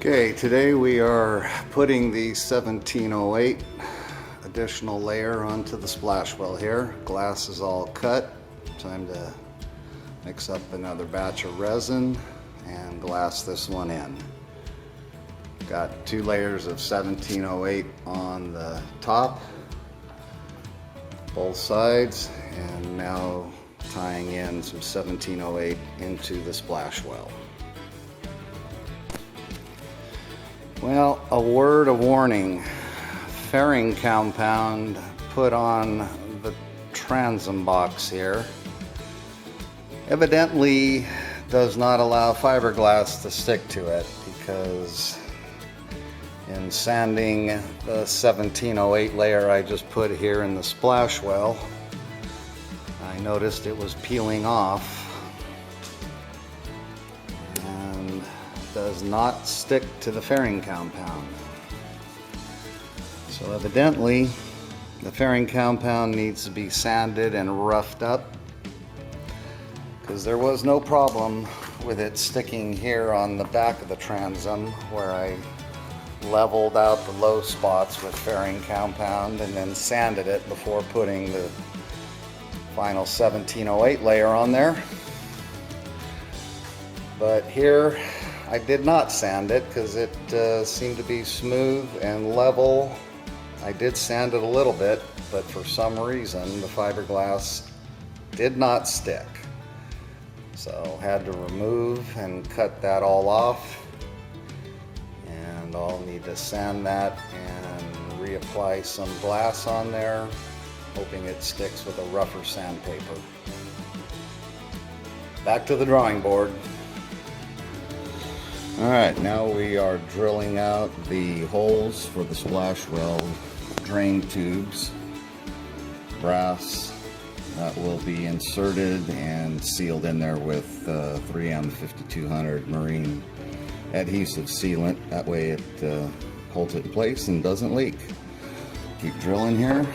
Okay, today we are putting the 1708 additional layer onto the splash well here. Glass is all cut. Time to mix up another batch of resin and glass this one in. Got 2 layers of 1708 on the top, both sides, and now tying in some 1708 into the splash well. Well, a word of warning. Fairing compound put on the transom box here evidently does not allow fiberglass to stick to it, because in sanding the 1708 layer I just put here in the splash well, I noticed it was peeling off and does not stick to the fairing compound. So evidently the fairing compound needs to be sanded and roughed up, because there was no problem with it sticking here on the back of the transom, where I leveled out the low spots with fairing compound and then sanded it before putting the final 1708 layer on there. But here I did not sand it because it seemed to be smooth and level. I did sand it a little bit, but for some reason the fiberglass did not stick. So had to remove and cut that all off, and I'll need to sand that and reapply some glass on there, hoping it sticks with a rougher sandpaper. Back to the drawing board. Alright, now we are drilling out the holes for the splash well drain tubes, brass, that will be inserted and sealed in there with 3M 5200 marine adhesive sealant. That way it holds it in place and doesn't leak. Keep drilling here.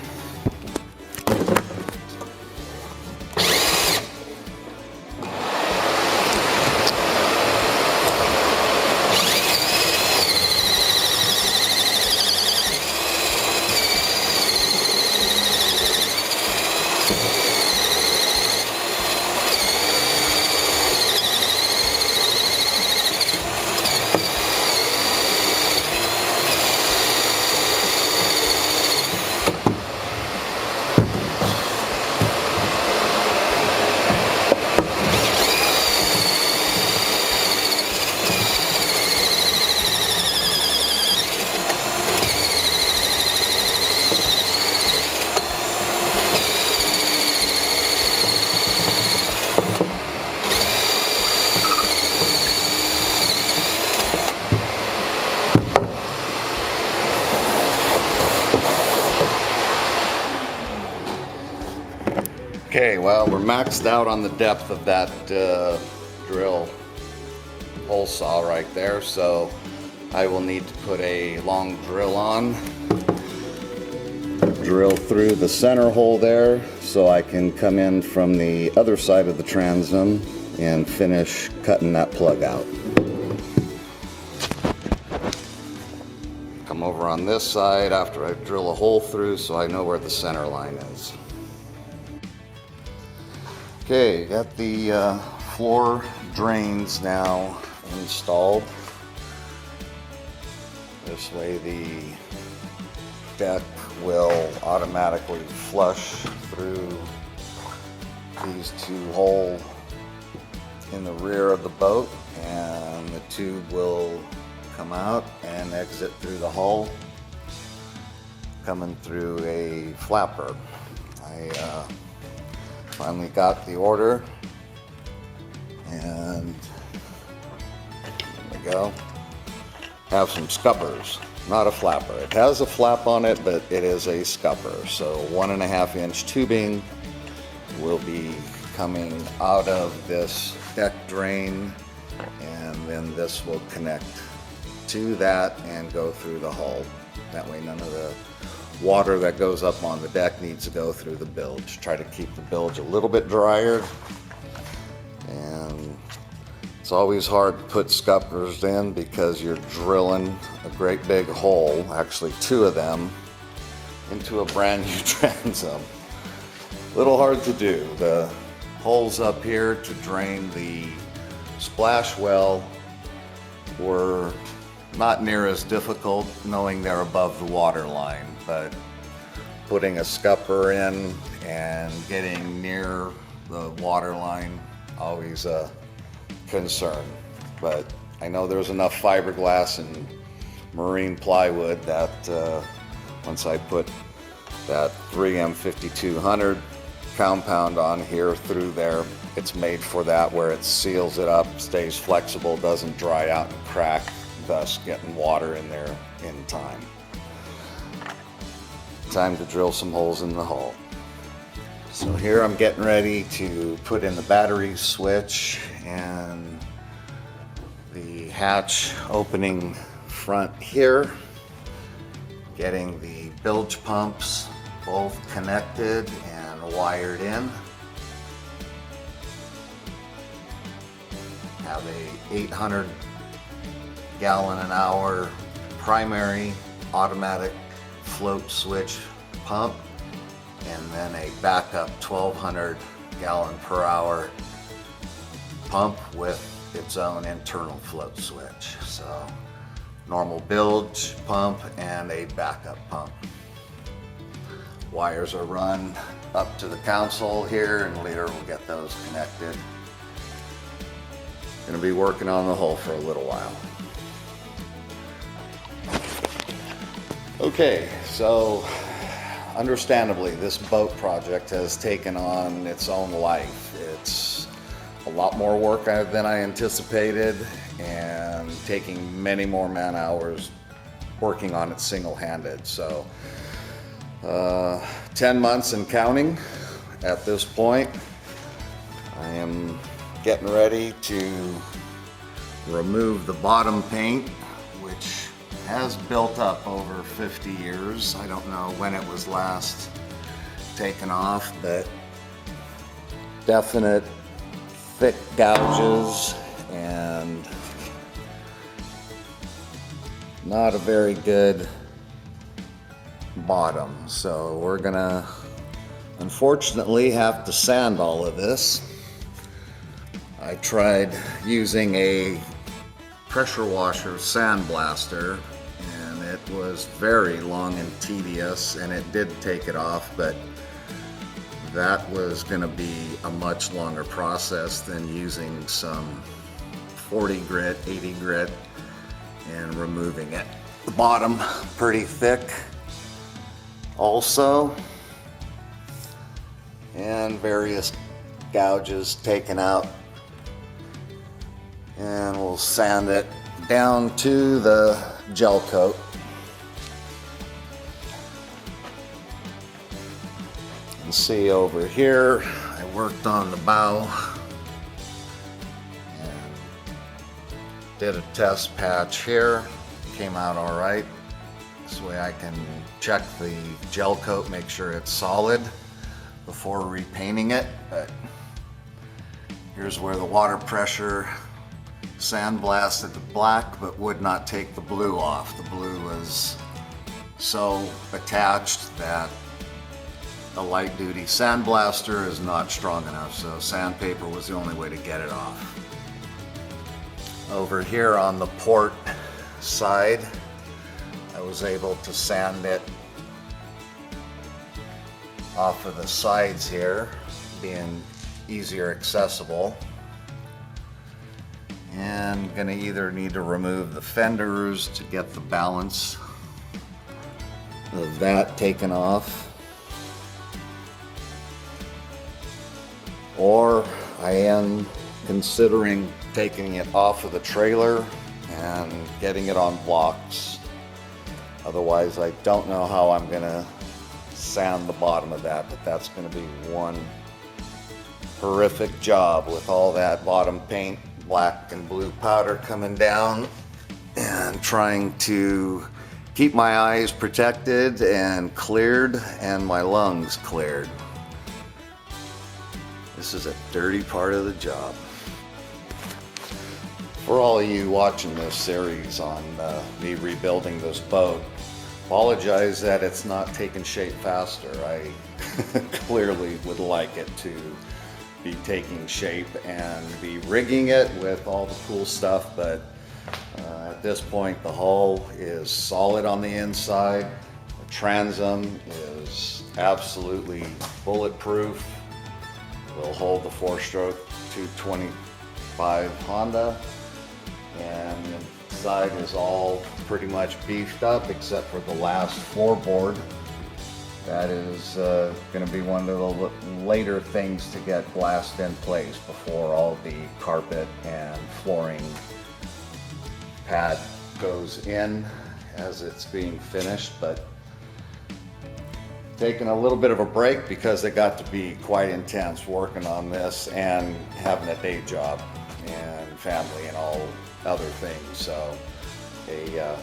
Okay, well, we're maxed out on the depth of that drill hole saw right there, so I will need to put a long drill on, drill through the center hole there so I can come in from the other side of the transom and finish cutting that plug out. Come over on this side after I drill a hole through so I know where the center line is. Okay, got the floor drains now installed. This way the deck will automatically flush through these 2 holes in the rear of the boat, and the tube will come out and exit through the hull, coming through a flapper. I finally got the order, and there we go. Have some scuppers, not a flapper. It has a flap on it, but it is a scupper. So 1.5 inch tubing will be coming out of this deck drain, and then this will connect to that and go through the hull. That way none of the water that goes up on the deck needs to go through the bilge. Try to keep the bilge a little bit drier, and it's It's always hard to put scuppers in because you're drilling a great big hole, actually two of them, into a brand new transom. A little hard to do. The holes up here to drain the splash well were not near as difficult, knowing they're above the water line, but putting a scupper in and getting near the water line, always a concern. But I know there's enough fiberglass and marine plywood that once I put that 3M 5200 compound on here through there, it's made for that, where it seals it up, stays flexible, doesn't dry out and crack, thus getting water in there in time. Time to drill some holes in the hull. So here I'm getting ready to put in the battery switch and the hatch opening front here, getting the bilge pumps both connected and wired in. Have a 800 gallon an hour primary automatic float switch pump, and then a backup 1200 gallon per hour pump with its own internal float switch. So normal bilge pump and a backup pump. Wires are run up to the console here, and later we'll get those connected. Going to be working on the hull for a little while. Okay, so understandably this boat project has taken on its own life. It's a lot more work than I anticipated, and taking many more man hours working on it single-handed. So 10 months and counting at this point. I am getting ready to remove the bottom paint, which has built up over 50 years. I don't know when it was last taken off, but definite thick gouges and not a very good bottom. So we're gonna unfortunately have to sand all of this. I tried using a pressure washer sandblaster, and it was very long and tedious, and it did take it off, but that was going to be a much longer process than using some 40 grit, 80 grit, and removing it. The bottom pretty thick also, and various gouges taken out. And we'll sand it down to the gel coat. You can see over here, I worked on the bow and did a test patch here. Came out all right. This way I can check the gel coat, make sure it's solid before repainting it. But here's where the water pressure sandblasted the black, but would not take the blue off. The blue was so attached that a light duty sandblaster is not strong enough, so sandpaper was the only way to get it off. Over here on the port side, I was able to sand it off of the sides here, being easier accessible. And gonna either need to remove the fenders to get the balance of that taken off, or I am considering taking it off of the trailer and getting it on blocks. Otherwise, I don't know how I'm gonna sand the bottom of that, but that's gonna be one horrific job with all that bottom paint, black and blue powder coming down, and trying to keep my eyes protected and cleared and my lungs cleared. This is a dirty part of the job. For all of you watching this series on me rebuilding this boat, apologize that it's not taking shape faster. I clearly would like it to be taking shape and be rigging it with all the cool stuff, but at this point the hull is solid on the inside. The transom is absolutely bulletproof. Will hold the 4-stroke 225 Honda, and the inside is all pretty much beefed up except for the last floorboard. That is going to be one of the later things to get blasted in place before all the carpet and flooring pad goes in as it's being finished. But taking a little bit of a break because it got to be quite intense working on this and having a day job and family and all other things. So a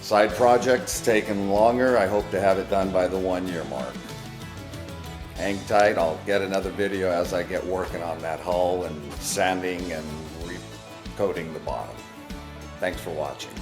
side project's taking longer. I hope to have it done by the 1-year mark. Hang tight, I'll get another video as I get working on that hull and sanding and recoating the bottom. Thanks for watching.